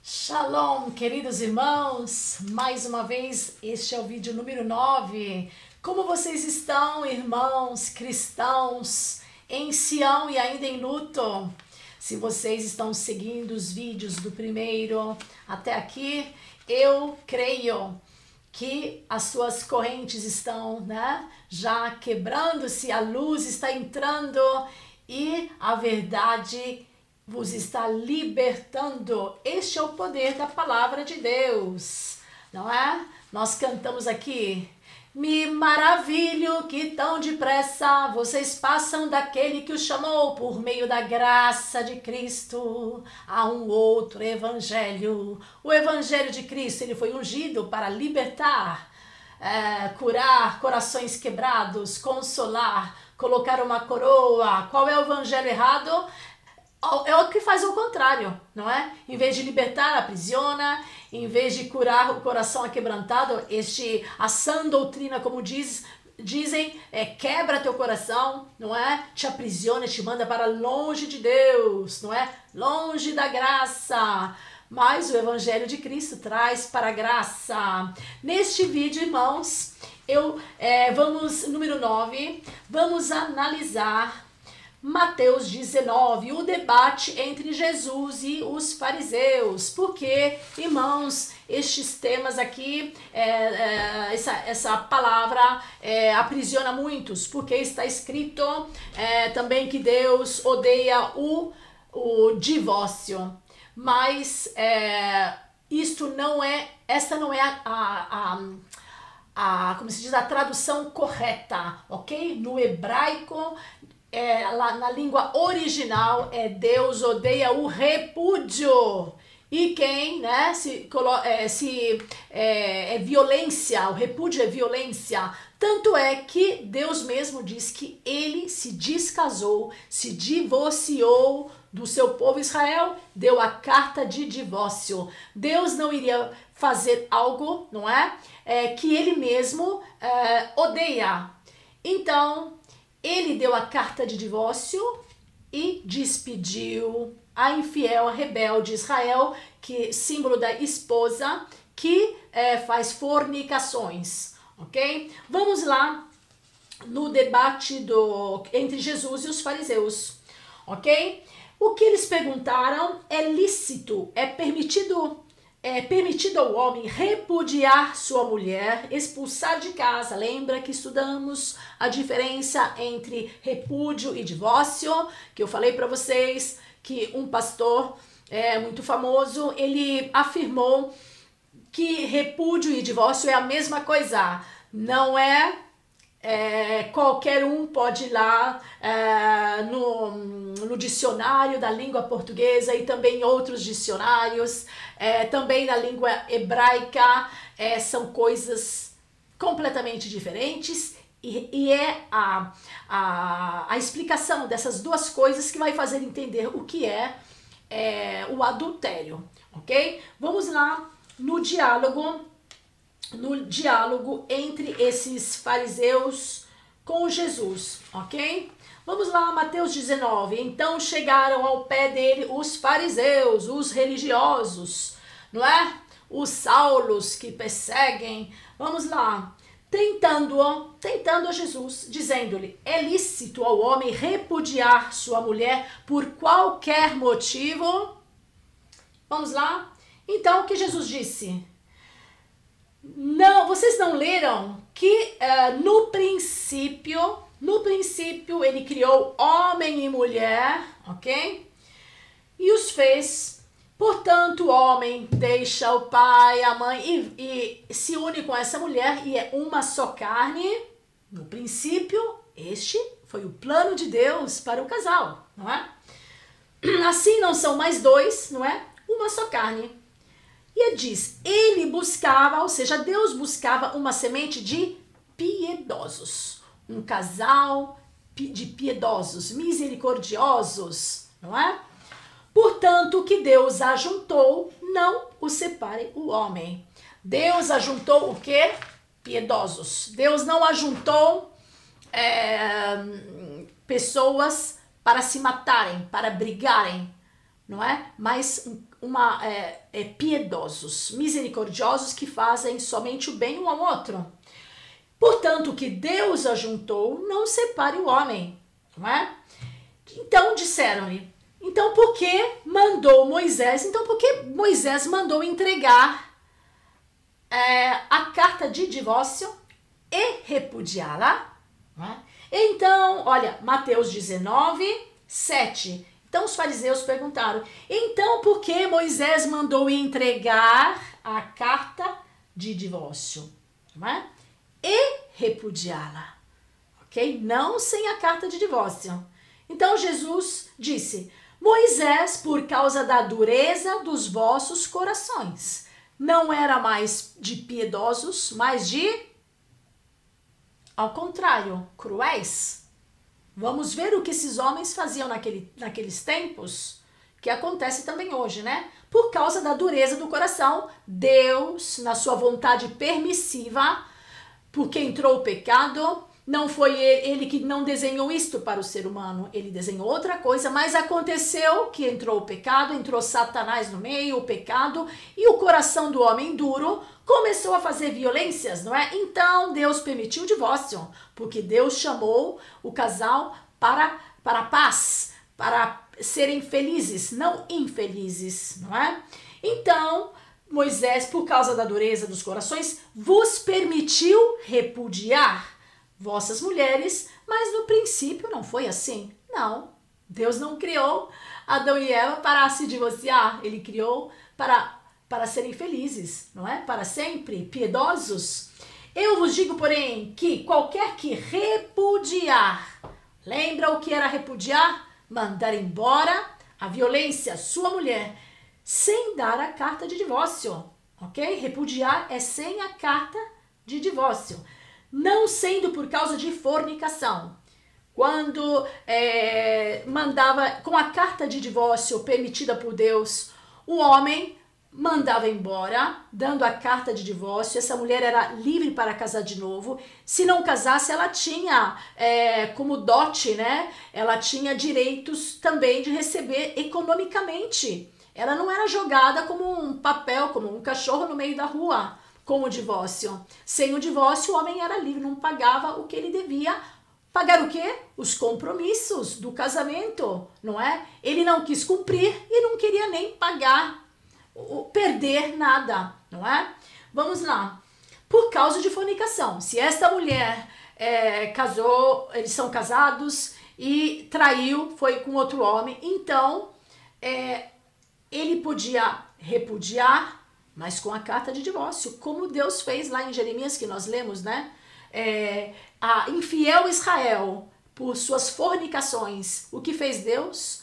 Shalom, queridos irmãos, mais uma vez este é o vídeo número 9. Como vocês estão, irmãos cristãos, em Sião e ainda em luto? Se vocês estão seguindo os vídeos do primeiro até aqui, eu creio que as suas correntes estão, já quebrando-se, a luz está entrando e a verdade vos está libertando. Este é o poder da palavra de Deus, não é? Nós cantamos aqui: me maravilho que tão depressa vocês passam daquele que os chamou por meio da graça de Cristo a um outro evangelho. O evangelho de Cristo, ele foi ungido para libertar, curar corações quebrados, consolar, colocar uma coroa. Qual é o evangelho errado? É o que faz o contrário, não é? Em vez de libertar, aprisiona. Em vez de curar o coração aquebrantado, a sã doutrina, como dizem, quebra teu coração, não é? Te aprisiona, te manda para longe de Deus, não é? Longe da graça. Mas o Evangelho de Cristo traz para a graça. Neste vídeo, irmãos, número 9, vamos analisar Mateus 19, o debate entre Jesus e os fariseus. Porque, irmãos, estes temas aqui, essa palavra aprisiona muitos, porque está escrito também que Deus odeia o divórcio. Mas esta não é como se diz, a tradução correta, ok? No hebraico, lá na língua original, Deus odeia o repúdio. E quem, é violência, o repúdio é violência. Tanto é que Deus mesmo diz que ele se descasou, se divorciou do seu povo Israel, deu a carta de divórcio. Deus não iria fazer algo, não é? Que ele mesmo odeia. Então, ele deu a carta de divórcio e despediu a infiel, a rebelde Israel, que símbolo da esposa, que faz fornicações, ok? Vamos lá no debate entre Jesus e os fariseus, ok? O que eles perguntaram: é lícito, é permitido ao homem repudiar sua mulher, expulsar de casa? Lembra que estudamos a diferença entre repúdio e divórcio? Que eu falei para vocês que um pastor muito famoso, ele afirmou que repúdio e divórcio é a mesma coisa. Não é qualquer um pode ir lá no dicionário da língua portuguesa e também em outros dicionários, também na língua hebraica, são coisas completamente diferentes, e é a explicação dessas duas coisas que vai fazer entender o que é o adultério, ok? Vamos lá no diálogo entre esses fariseus com Jesus, ok? Vamos lá, Mateus 19. Então chegaram ao pé dele os fariseus, os religiosos, não é? Os Saulos que perseguem. Vamos lá. Tentando a Jesus, dizendo-lhe: é lícito ao homem repudiar sua mulher por qualquer motivo? Vamos lá. Então, o que Jesus disse? Não, vocês não leram que no princípio ele criou homem e mulher, ok? E os fez. Portanto, o homem deixa o pai, a mãe e se une com essa mulher e é uma só carne. No princípio, este foi o plano de Deus para o casal, não é? Assim não são mais dois, não é? Uma só carne. E ele diz, ele buscava, ou seja, Deus buscava uma semente de piedosos. Um casal de piedosos, misericordiosos, não é? Portanto, o que Deus ajuntou, não o separe o homem. Deus ajuntou o quê? Piedosos. Deus não ajuntou pessoas para se matarem, para brigarem. não é? Mas piedosos, misericordiosos, que fazem somente o bem um ao outro. Portanto, o que Deus ajuntou, não separe o homem, não é? Então disseram-lhe, então por que mandou Moisés? Então por que Moisés mandou entregar a carta de divórcio e repudiá-la? Então, olha, Mateus 19, 7. Então os fariseus perguntaram, então por que Moisés mandou entregar a carta de divórcio? Não é? E repudiá-la, ok? Não sem a carta de divórcio. Então Jesus disse, Moisés, por causa da dureza dos vossos corações, não era mais de piedosos, mas ao contrário, cruéis. Vamos ver o que esses homens faziam naqueles tempos, que acontece também hoje, né? Por causa da dureza do coração, Deus, na sua vontade permissiva, porque entrou o pecado, não foi ele que não desenhou isto para o ser humano, ele desenhou outra coisa, mas aconteceu que entrou o pecado, entrou Satanás no meio, o pecado, e o coração do homem duro começou a fazer violências, não é? Então Deus permitiu o divórcio, porque Deus chamou o casal para a paz, para serem felizes, não infelizes, não é? Então Moisés, por causa da dureza dos corações, vos permitiu repudiar vossas mulheres, mas no princípio não foi assim. Não, Deus não criou Adão e Eva para se divorciar, ele criou para serem felizes, não é? Para sempre, piedosos. Eu vos digo, porém, que qualquer que repudiar, lembra o que era repudiar? Mandar embora a violência, sua mulher, sem dar a carta de divórcio, ok? Repudiar é sem a carta de divórcio, não sendo por causa de fornicação. Quando mandava, com a carta de divórcio permitida por Deus, o homem mandava embora, dando a carta de divórcio, essa mulher era livre para casar de novo. Se não casasse, ela tinha como dote, né? Ela tinha direitos também de receber economicamente. Ela não era jogada como um papel, como um cachorro no meio da rua, com o divórcio. Sem o divórcio, o homem era livre, não pagava o que ele devia. Pagar o quê? Os compromissos do casamento, não é? Ele não quis cumprir e não queria nem pagar, perder nada, não é? Vamos lá. Por causa de fornicação. Se esta mulher casou, eles são casados e traiu, foi com outro homem, então ele podia repudiar, mas com a carta de divórcio, como Deus fez lá em Jeremias, que nós lemos, né? A infiel Israel, por suas fornicações, o que fez Deus?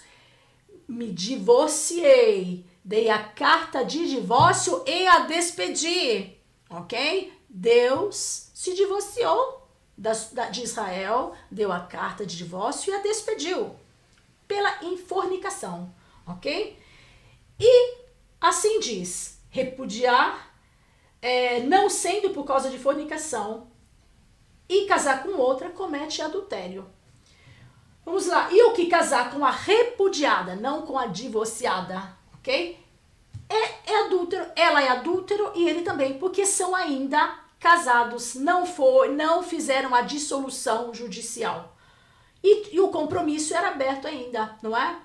Me divorciei, dei a carta de divórcio e a despedi, ok? Deus se divorciou de Israel, deu a carta de divórcio e a despediu pela fornicação, ok? E assim diz, repudiar, não sendo por causa de fornicação, e casar com outra comete adultério. Vamos lá, e o que casar com a repudiada, não com a divorciada, ok? É adúltero, ela é adúltero e ele também, porque são ainda casados, não fizeram a dissolução judicial. E o compromisso era aberto ainda, não é?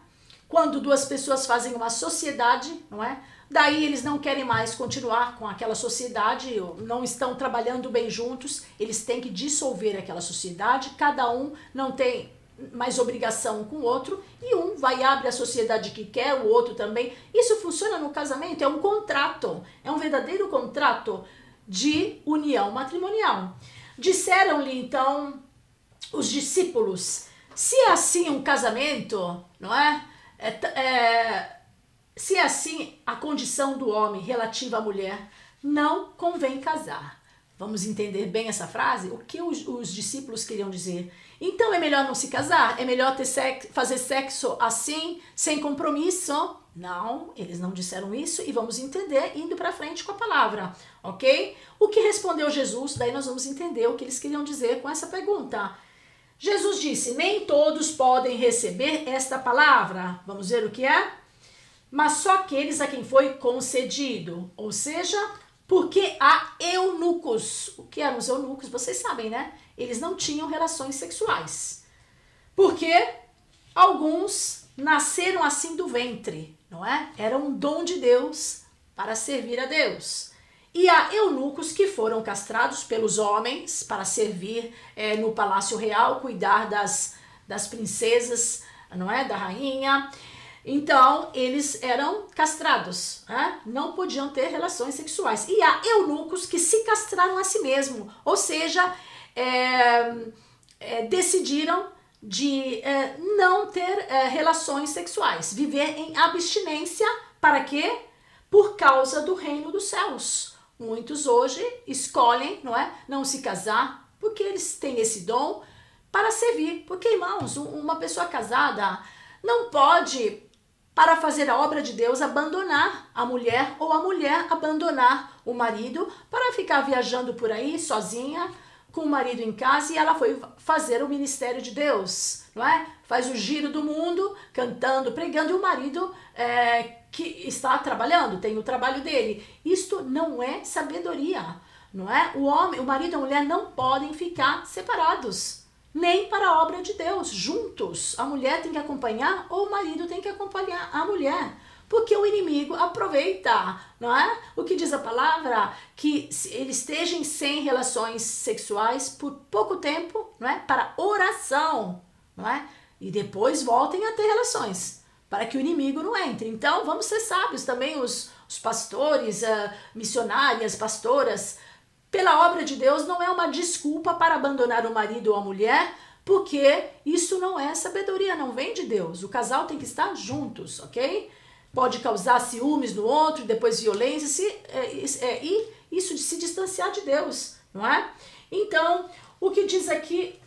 Quando duas pessoas fazem uma sociedade, não é? Daí eles não querem mais continuar com aquela sociedade, não estão trabalhando bem juntos, eles têm que dissolver aquela sociedade, cada um não tem mais obrigação com o outro, e um vai abrir a sociedade que quer, o outro também. Isso funciona no casamento, é um contrato, é um verdadeiro contrato de união matrimonial. Disseram-lhe então os discípulos, se é assim um casamento, não é? Se é assim a condição do homem relativa à mulher, não convém casar. Vamos entender bem essa frase? O que os discípulos queriam dizer? Então é melhor não se casar? É melhor fazer sexo assim, sem compromisso? Não, eles não disseram isso e vamos entender indo para frente com a palavra, ok? O que respondeu Jesus? Daí nós vamos entender o que eles queriam dizer com essa pergunta. Jesus disse, nem todos podem receber esta palavra. Vamos ver o que é? mas só aqueles a quem foi concedido. Ou seja, porque há eunucos. O que eram os eunucos? Vocês sabem, né? Eles não tinham relações sexuais. Porque alguns nasceram assim do ventre, não é? Era um dom de Deus para servir a Deus. E há eunucos que foram castrados pelos homens para servir no palácio real, cuidar das princesas, não é? Da rainha. Então, eles eram castrados, né? Não podiam ter relações sexuais. E há eunucos que se castraram a si mesmo, ou seja, decidiram de não ter relações sexuais, viver em abstinência. Para quê? Por causa do reino dos céus. Muitos hoje escolhem, não é, não se casar, porque eles têm esse dom para servir. Porque, irmãos, uma pessoa casada não pode, para fazer a obra de Deus, abandonar a mulher, ou a mulher abandonar o marido para ficar viajando por aí sozinha, com o marido em casa, e ela foi fazer o ministério de Deus, não é? Faz o giro do mundo, cantando, pregando, e o marido que está trabalhando, tem o trabalho dele. Isto não é sabedoria, não é? O homem, o marido e a mulher não podem ficar separados, nem para a obra de Deus, juntos. A mulher tem que acompanhar, ou o marido tem que acompanhar a mulher. Porque o inimigo aproveita, não é? O que diz a palavra? Que eles estejam sem relações sexuais por pouco tempo, não é? Para oração, não é? E depois voltem a ter relações, para que o inimigo não entre. Então, vamos ser sábios também, os pastores, missionárias, pastoras. Pela obra de Deus não é uma desculpa para abandonar o marido ou a mulher, porque isso não é sabedoria, não vem de Deus. O casal tem que estar juntos, ok? Pode causar ciúmes no outro, depois violência, e isso de se distanciar de Deus, não é? Então, o que diz aqui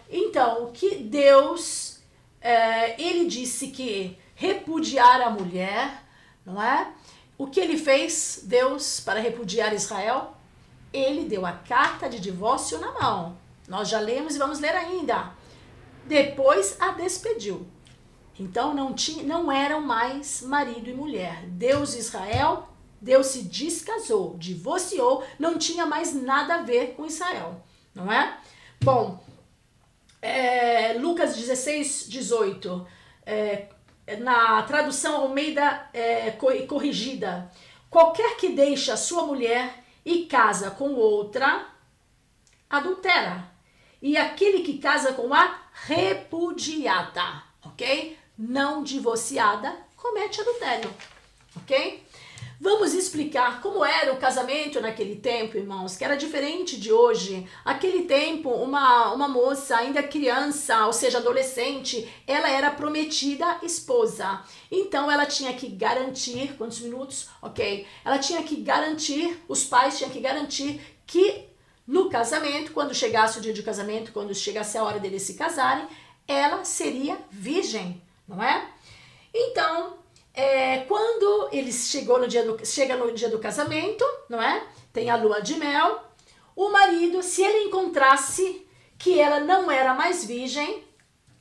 então, o que Deus, ele disse que repudiar a mulher, não é? O que ele fez, Deus, para repudiar Israel? Ele deu a carta de divórcio na mão. Nós já lemos e vamos ler ainda. Depois a despediu. Então não eram mais marido e mulher. Deus e Israel, Deus se descasou, divorciou, não tinha mais nada a ver com Israel, não é? Bom, Lucas 16, 18, na tradução Almeida corrigida: qualquer que deixa sua mulher e casa com outra, adultera. E aquele que casa com a repudiada, ok? Não divorciada, comete adultério, ok? Vamos explicar como era o casamento naquele tempo, irmãos, que era diferente de hoje. Aquele tempo, uma moça ainda criança, ou seja, adolescente, ela era prometida esposa. Então, ela tinha que garantir, quantos minutos? Ok. Ela tinha que garantir, os pais tinham que garantir que no casamento, quando chegasse o dia de casamento, quando chegasse a hora deles se casarem, ela seria virgem, não é? Então, quando eles chega no dia do casamento, não é? Tem a lua de mel. O marido, se ele encontrasse que ela não era mais virgem,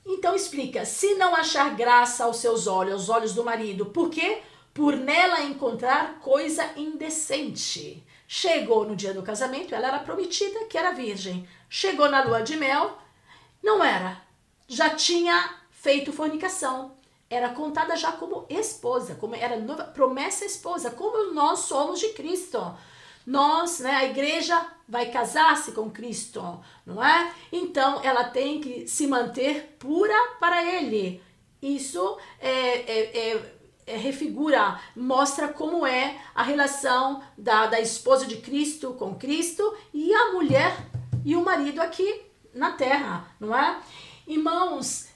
então explica: se não achar graça aos seus olhos, aos olhos do marido, por quê? Por nela encontrar coisa indecente. Chegou no dia do casamento, ela era prometida que era virgem. Chegou na lua de mel, não era. Já tinha feito fornicação. Era contada já como esposa, como era promessa esposa, como nós somos de Cristo. Nós, né, a igreja vai casar-se com Cristo, não é? Então, ela tem que se manter pura para Ele. Isso refigura, mostra como é a relação da esposa de Cristo com Cristo e a mulher e o marido aqui na terra, não é? Irmãos,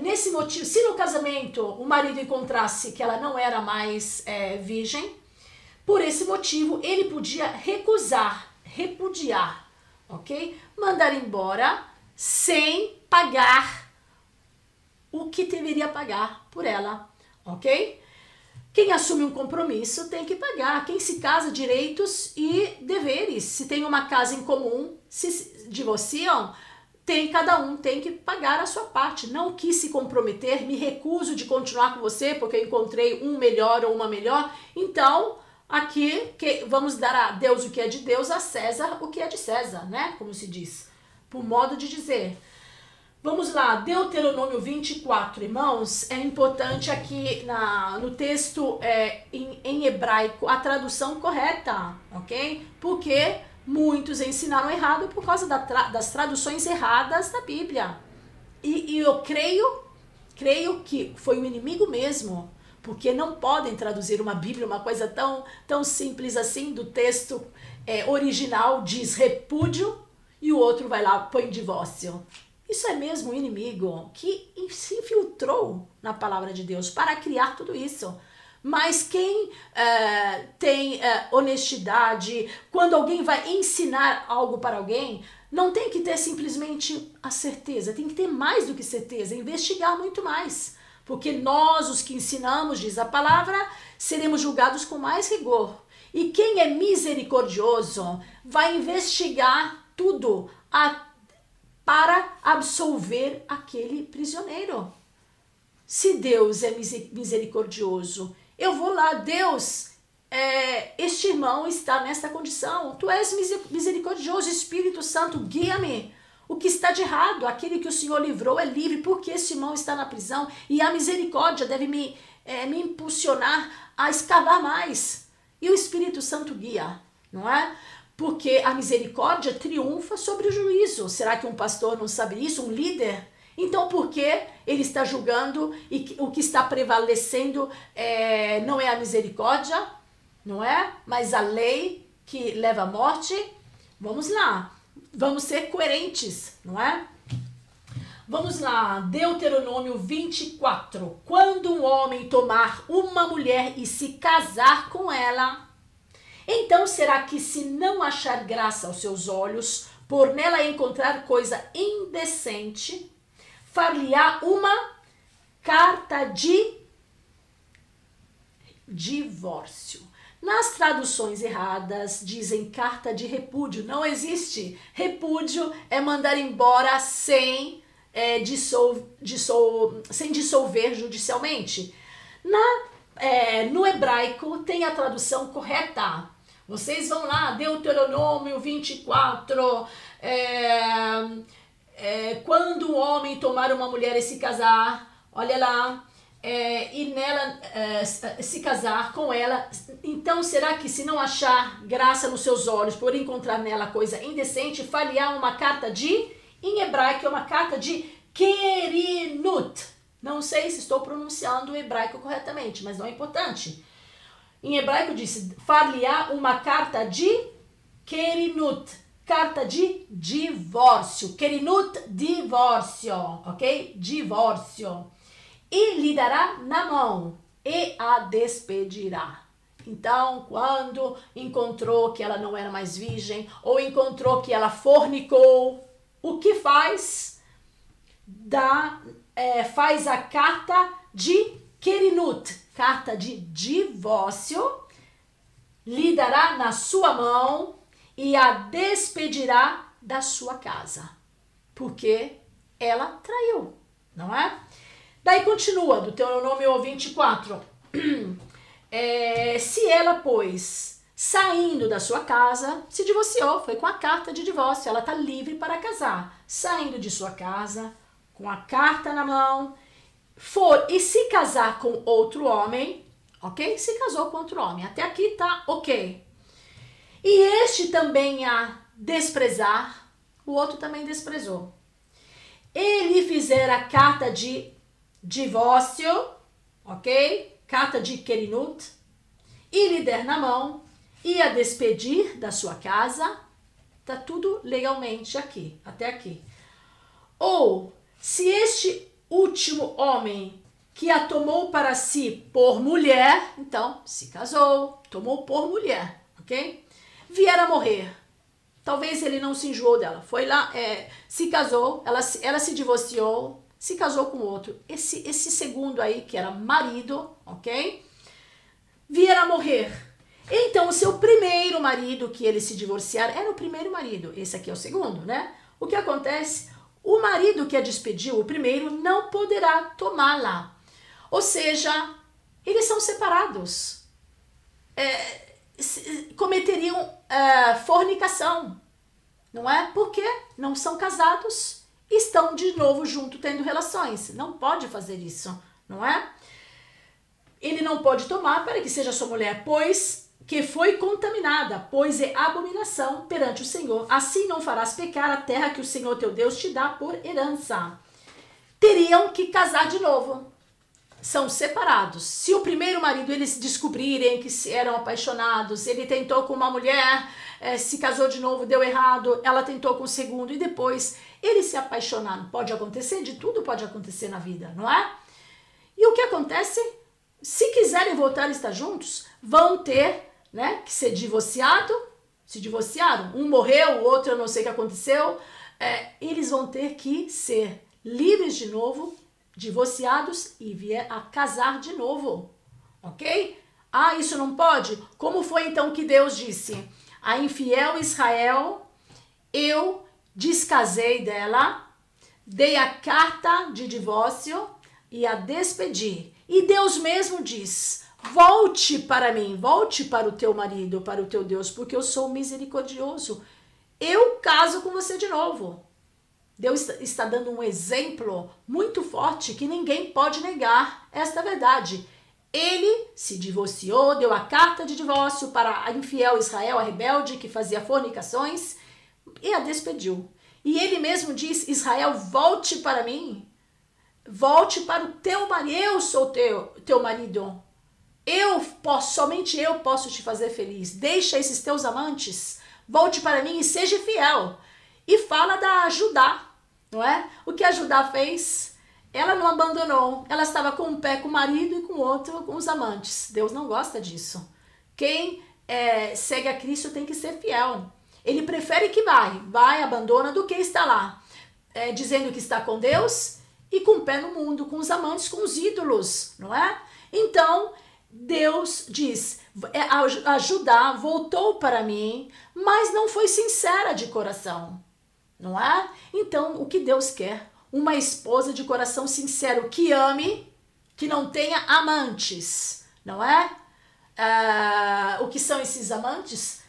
nesse motivo, se no casamento o marido encontrasse que ela não era mais virgem, por esse motivo ele podia repudiar, ok? Mandar embora sem pagar o que deveria pagar por ela, ok? Quem assume um compromisso tem que pagar. Quem se casa, direitos e deveres. Se tem uma casa em comum, se divorciam, cada um tem que pagar a sua parte. Não quis se comprometer, me recuso de continuar com você porque eu encontrei um melhor ou uma melhor. Então, aqui vamos dar a Deus o que é de Deus, a César o que é de César, né? Como se diz, por modo de dizer. Vamos lá, Deuteronômio 24, irmãos, é importante aqui no texto em hebraico a tradução correta, ok? Porque muitos ensinaram errado por causa das traduções erradas da Bíblia. E eu creio que foi o inimigo mesmo, porque não podem traduzir uma Bíblia, uma coisa tão simples assim, do texto original diz repúdio e o outro vai lá põe divórcio. Isso é mesmo o inimigo que se infiltrou na palavra de Deus para criar tudo isso. Mas quem tem honestidade, quando alguém vai ensinar algo para alguém, não tem que ter simplesmente a certeza, tem que ter mais do que certeza, investigar muito mais. Porque nós, os que ensinamos, diz a palavra, seremos julgados com mais rigor. E quem é misericordioso vai investigar tudo para absolver aquele prisioneiro. Se Deus é misericordioso, eu vou lá, Deus, este irmão está nesta condição, tu és misericordioso, Espírito Santo, guia-me. O que está de errado, aquele que o Senhor livrou é livre, porque este irmão está na prisão, e a misericórdia deve me impulsionar a escavar mais. E o Espírito Santo guia, não é? Porque a misericórdia triunfa sobre o juízo. Será que um pastor não sabe isso? Um líder? Então por que ele está julgando e o que está prevalecendo não é a misericórdia, não é? Mas a lei que leva à morte? Vamos lá, vamos ser coerentes, não é? Vamos lá, Deuteronômio 24. Quando um homem tomar uma mulher e se casar com ela, então será que se não achar graça aos seus olhos, por nela encontrar coisa indecente, far-lhe-á uma carta de divórcio. Nas traduções erradas dizem carta de repúdio. Não existe. Repúdio é mandar embora sem dissolver judicialmente. No hebraico tem a tradução correta. Vocês vão lá, Deuteronômio 24, quando um homem tomar uma mulher e se casar, olha lá, e nela se casar com ela, então será que se não achar graça nos seus olhos, por encontrar nela coisa indecente, far-lhe-á uma carta em hebraico é uma carta de querinut. Não sei se estou pronunciando o hebraico corretamente, mas não é importante. Em hebraico diz, far-lhe-á uma carta de querinut, carta de divórcio. Querinut, divórcio, ok? Divórcio. E lhe dará na mão e a despedirá. Então, quando encontrou que ela não era mais virgem, ou encontrou que ela fornicou, o que faz? Faz a carta de querinut, carta de divórcio, lhe dará na sua mão e a despedirá da sua casa, porque ela traiu, não é? Daí continua, do Deuteronômio 24, se ela, pois, saindo da sua casa, se divorciou, foi com a carta de divórcio, ela está livre para casar, saindo de sua casa, com a carta na mão, for e se casar com outro homem, ok? Se casou com outro homem, até aqui tá ok. E este também a desprezar, o outro também desprezou. Ele fizer a carta de divórcio, ok? Carta de querinut, e lhe der na mão, e a despedir da sua casa, tá tudo legalmente aqui, até aqui. Ou, se este último homem que a tomou para si por mulher, então se casou, tomou por mulher, ok? Vier a morrer, talvez ele não se enjoou dela, foi lá, se casou, ela se divorciou, se casou com outro, esse segundo aí que era marido, ok? Vier a morrer, então o seu primeiro marido que ele se divorciar era o primeiro marido, esse aqui é o segundo, né? O que acontece? o marido que a despediu, o primeiro, não poderá tomá-la. Ou seja, eles são separados. Cometeriam fornicação, não é? Porque não são casados, estão de novo junto tendo relações. Não pode fazer isso, não é? Ele não pode tomar para que seja sua mulher, pois que foi contaminada, pois é abominação perante o Senhor. Assim não farás pecar a terra que o Senhor teu Deus te dá por herança. Teriam que casar de novo. São separados. Se o primeiro marido eles descobrirem que eram apaixonados, ele tentou com uma mulher, se casou de novo, deu errado, ela tentou com o segundo e depois eles se apaixonaram. Pode acontecer, de tudo pode acontecer na vida, não é? E o que acontece? Se quiserem voltar a estar juntos, vão ter, né, que ser divorciado. Se divorciaram, um morreu, o outro eu não sei o que aconteceu, eles vão ter que ser livres de novo, divorciados e vier a casar de novo, ok? Ah, isso não pode? Como foi então que Deus disse? A infiel Israel, eu descasei dela, dei a carta de divórcio e a despedi. E Deus mesmo diz, volte para mim, volte para o teu marido, para o teu Deus, porque eu sou misericordioso. Eu caso com você de novo. Deus está dando um exemplo muito forte que ninguém pode negar esta verdade. Ele se divorciou, deu a carta de divórcio para a infiel Israel, a rebelde que fazia fornicações, e a despediu. E ele mesmo diz, Israel, volte para mim, volte para o teu marido, eu sou teu marido. Somente eu posso te fazer feliz. Deixa esses teus amantes, volte para mim e seja fiel. E fala da Judá. Não é? O que a Judá fez? Ela não abandonou. Ela estava com um pé com o marido e com o outro com os amantes. Deus não gosta disso. Quem segue a Cristo tem que ser fiel. Ele prefere que vai, abandona, do que está lá, dizendo que está com Deus e com o pé no mundo, com os amantes, com os ídolos, não é? Então, Deus diz, a Judá voltou para mim, mas não foi sincera de coração. Não é? Então, o que Deus quer? Uma esposa de coração sincero, que ame, que não tenha amantes, não é? O que são esses amantes?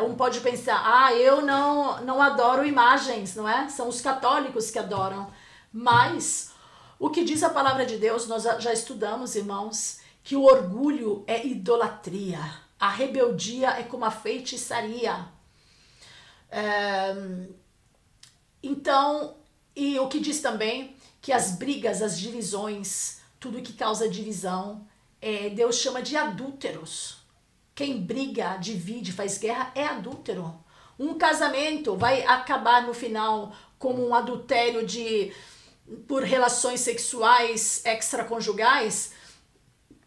Um pode pensar, eu não adoro imagens, não é? São os católicos que adoram. Mas, o que diz a palavra de Deus, nós já estudamos, irmãos, que o orgulho é idolatria, a rebeldia é como a feitiçaria. Então, e o que diz também que as brigas, as divisões, tudo que causa divisão, Deus chama de adúlteros. Quem briga, divide, faz guerra é adúltero. Um casamento vai acabar no final como um adultério por relações sexuais extraconjugais,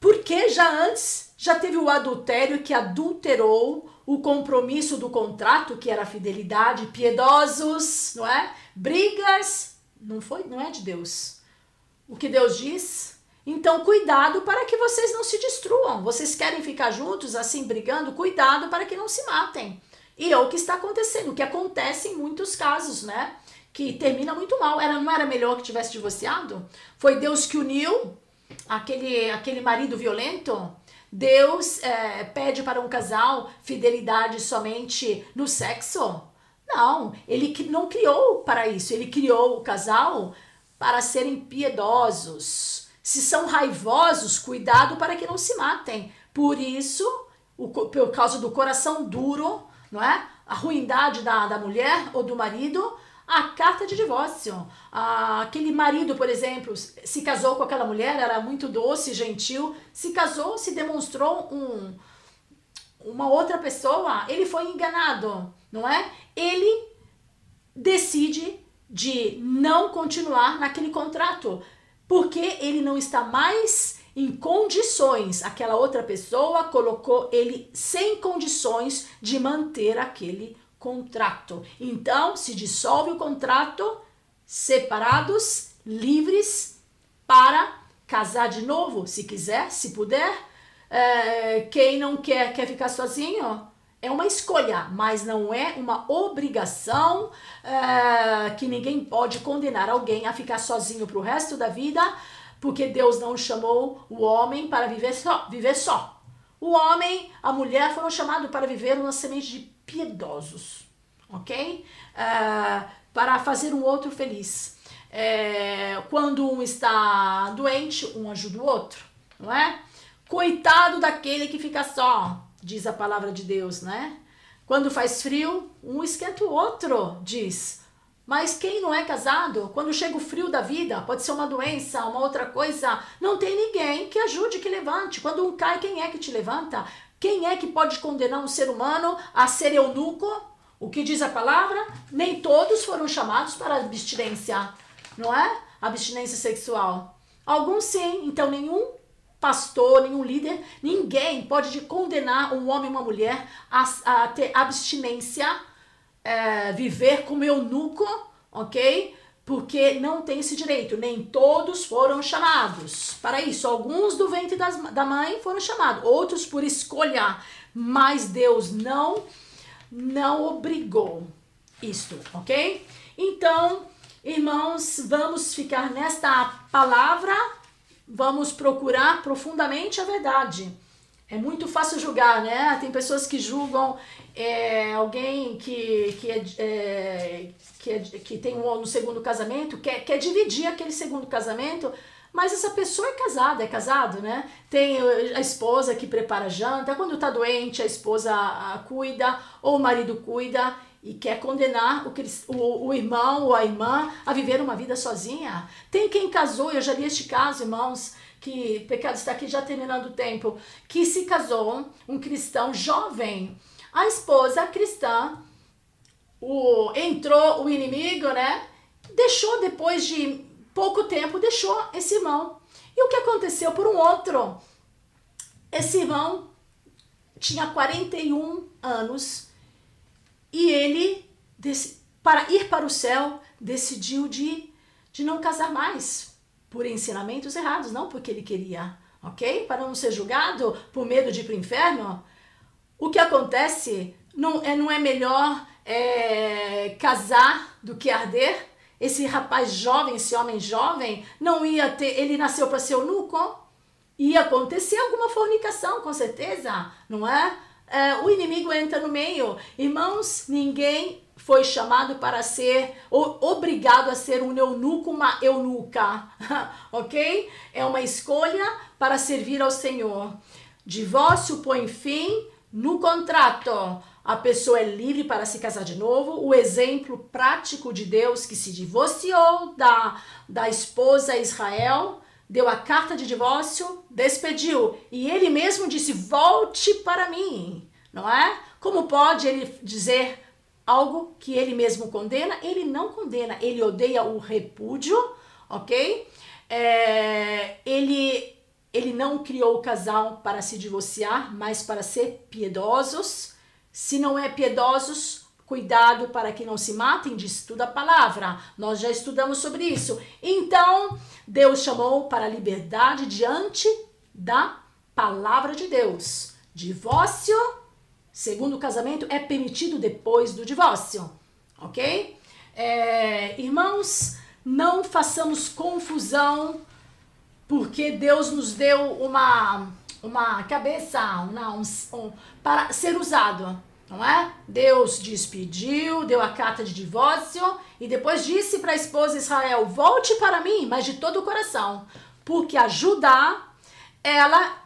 porque já teve o adultério que adulterou o compromisso do contrato, que era a fidelidade, piedosos, não é? Brigas, não é de Deus. O que Deus diz? Então, cuidado para que vocês não se destruam. Vocês querem ficar juntos, assim, brigando? Cuidado para que não se matem. E é o que está acontecendo, o que acontece em muitos casos, né? Que termina muito mal. Não era melhor que tivesse divorciado? Foi Deus que uniu aquele marido violento? Deus pede para um casal fidelidade somente no sexo? Não, ele não criou para isso, ele criou o casal para serem piedosos. Se são raivosos, cuidado para que não se matem. Por isso, por causa do coração duro, não é? A ruindade da mulher ou do marido, a carta de divórcio. Aquele marido, por exemplo, se casou com aquela mulher, era muito doce, gentil, se casou, se demonstrou uma outra pessoa, ele foi enganado, não é? Ele decide de não continuar naquele contrato, porque ele não está mais em condições. Aquela outra pessoa colocou ele sem condições de manter aquele contrato. Então, se dissolve o contrato, separados, livres, para casar de novo, se quiser, se puder. Quem não quer ficar sozinho, É uma escolha, mas não é uma obrigação, que ninguém pode condenar alguém a ficar sozinho para o resto da vida, porque Deus não chamou o homem para viver só. O homem, a mulher foram chamados para viver uma semente de piedosos, ok? Para fazer um outro feliz. Quando um está doente, um ajuda o outro, não é? Coitado daquele que fica só, diz a palavra de Deus, né? Quando faz frio, um esquenta o outro, diz. Mas quem não é casado, quando chega o frio da vida, pode ser uma doença, uma outra coisa, não tem ninguém que ajude, que levante. Quando um cai, quem é que te levanta? Quem é que pode condenar um ser humano a ser eunuco? O que diz a palavra? Nem todos foram chamados para abstinência, não é? Abstinência sexual. Alguns sim, então nenhum pastor, nenhum líder, ninguém pode condenar um homem e uma mulher a ter abstinência, viver como eunuco, ok? Porque não tem esse direito. Nem todos foram chamados para isso. Alguns do ventre da mãe foram chamados, outros por escolha, mas Deus não obrigou isto, ok? Então, irmãos, vamos ficar nesta palavra. Vamos procurar profundamente a verdade. É muito fácil julgar, né? Tem pessoas que julgam alguém que tem no segundo casamento, quer dividir aquele segundo casamento, mas essa pessoa é casado, né? Tem a esposa que prepara a janta, quando tá doente a esposa cuida, ou o marido cuida, e quer condenar o irmão ou a irmã a viver uma vida sozinha. Tem quem casou, eu já li este caso, irmãos, que pecado está aqui já terminando o tempo, que se casou, um cristão jovem. A esposa cristã, entrou o inimigo, né? Deixou, depois de pouco tempo, deixou esse irmão. E o que aconteceu por um outro? Esse irmão tinha 41 anos, e ele, para ir para o céu, decidiu de não casar mais, por ensinamentos errados, não porque ele queria, ok? Para não ser julgado, por medo de ir para o inferno. O que acontece, não é melhor casar do que arder? Esse rapaz jovem, esse homem jovem, não ia ter, ele nasceu para ser eunuco? Ia acontecer alguma fornicação, com certeza, não é? O inimigo entra no meio. Irmãos, ninguém foi chamado para ser, obrigado a ser um eunuco, uma eunuca, ok? É uma escolha para servir ao Senhor. Divórcio põe fim no contrato. A pessoa é livre para se casar de novo. O exemplo prático de Deus, que se divorciou da esposa Israel, deu a carta de divórcio, despediu, e ele mesmo disse, volte para mim, não é? Como pode ele dizer algo que ele mesmo condena? Ele não condena, ele odeia o repúdio, ok? Ele não criou o casal para se divorciar, mas para ser piedosos. Se não é piedosos, cuidado para que não se matem, diz tudo a palavra. Nós já estudamos sobre isso. Então, Deus chamou para a liberdade diante da palavra de Deus. Divórcio, segundo o casamento, é permitido depois do divórcio, ok? Irmãos, não façamos confusão, porque Deus nos deu uma cabeça para ser usado. Não é? Deus despediu, deu a carta de divórcio e depois disse para a esposa Israel, volte para mim, mas de todo o coração, porque a Judá, ela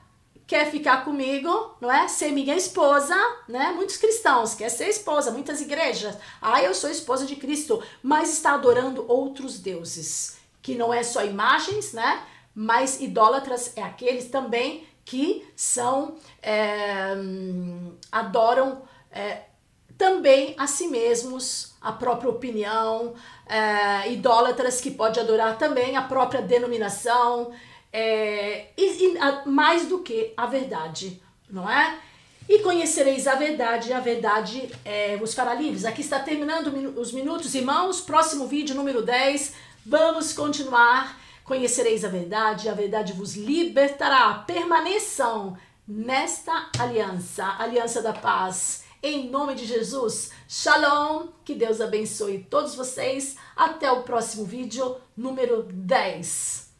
quer ficar comigo, não é? Ser minha esposa, né? Muitos cristãos querem ser esposa, muitas igrejas, eu sou esposa de Cristo, mas está adorando outros deuses, que não é só imagens, né? Mas idólatras é aqueles também que adoram também a si mesmos, a própria opinião, idólatras que pode adorar também a própria denominação, mais do que a verdade, não é? E conhecereis a verdade vos fará livres. Aqui está terminando os minutos, irmãos. Próximo vídeo, número 10, vamos continuar. Conhecereis a verdade vos libertará. Permaneçam nesta aliança da paz. em nome de Jesus. Shalom, que Deus abençoe todos vocês. Até o próximo vídeo, número 10.